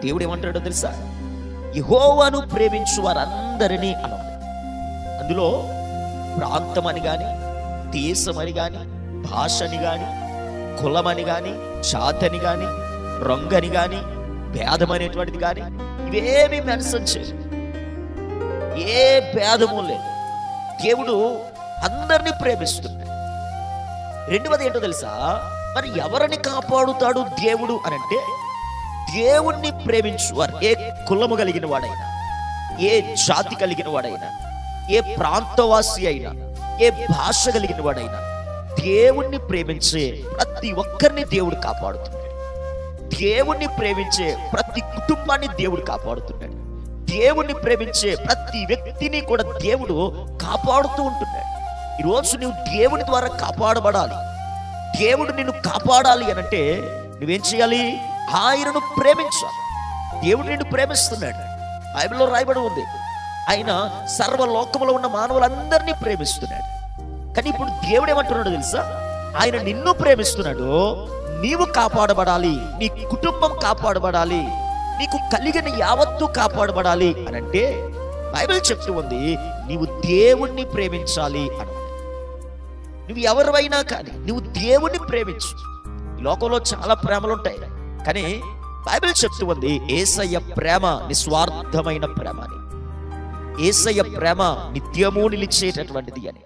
దేవుడు ఏమంటాడో తెలుసా? యెహోవాను ప్రేమించు వారందరినీ అన్నాడు. అందులో ప్రాంతమని కానీ, దేశమని కానీ, భాషని కానీ, కులమని కానీ, జాతని కానీ, రంగని కానీ, భేదం అనేటువంటిది కానీ ఇవేమి మెన్షన్ చేయదు. ఏ భేదము లేదు. దేవుడు అందరినీ ప్రేమిస్తున్నాడు. రెండవది ఏంటో తెలుసా? మరి ఎవరిని కాపాడుతాడు దేవుడు అని అంటే, దేవుణ్ణి ప్రేమించువారు, ఏ కులము కలిగిన వాడైనా, ఏ జాతి కలిగిన వాడైనా, ఏ ప్రాంతవాసి అయినా, ఏ భాష కలిగిన వాడైనా, దేవుణ్ణి ప్రేమించే ప్రతి ఒక్కరిని దేవుడు కాపాడుతున్నాడు. దేవుణ్ణి ప్రేమించే ప్రతి కుటుంబాన్ని దేవుడు కాపాడుతున్నాడు. దేవుణ్ణి ప్రేమించే ప్రతి వ్యక్తిని కూడా దేవుడు కాపాడుతూ ఉంటున్నాడు. ఈరోజు నువ్వు దేవుని ద్వారా కాపాడబడాలి. దేవుడు నిన్ను కాపాడాలి అనంటే నువ్వేం చేయాలి? ఆయనను ప్రేమించాలి. దేవుడు నిన్ను ప్రేమిస్తున్నాడు. బైబిల్లో రాయబడి ఉంది, ఆయన సర్వలోకములో ఉన్న మానవులందరినీ ప్రేమిస్తున్నాడు. కానీ ఇప్పుడు దేవుడు ఏమంటున్నాడు తెలుసా? ఆయన నిన్ను ప్రేమిస్తున్నాడు. నీవు కాపాడబడాలి, నీ కుటుంబం కాపాడబడాలి, నీకు కలిగిన యావత్తు కాపాడబడాలి అనంటే బైబిల్ చెప్తూ ఉంది, నీవు దేవుణ్ణి ప్రేమించాలి అని. నువ్వు ఎవరివైనా కానీ నువ్వు దేవుణ్ణి ప్రేమించు. ఈ లోకంలో చాలా ప్రేమలు ఉంటాయి, కానీ బైబిల్ చెప్తూ ఉంది యేసయ్య ప్రేమ నిస్వార్థమైన ప్రేమ అని. యేసయ్య ప్రేమ నిత్యము నిలిచేటటువంటిది అని.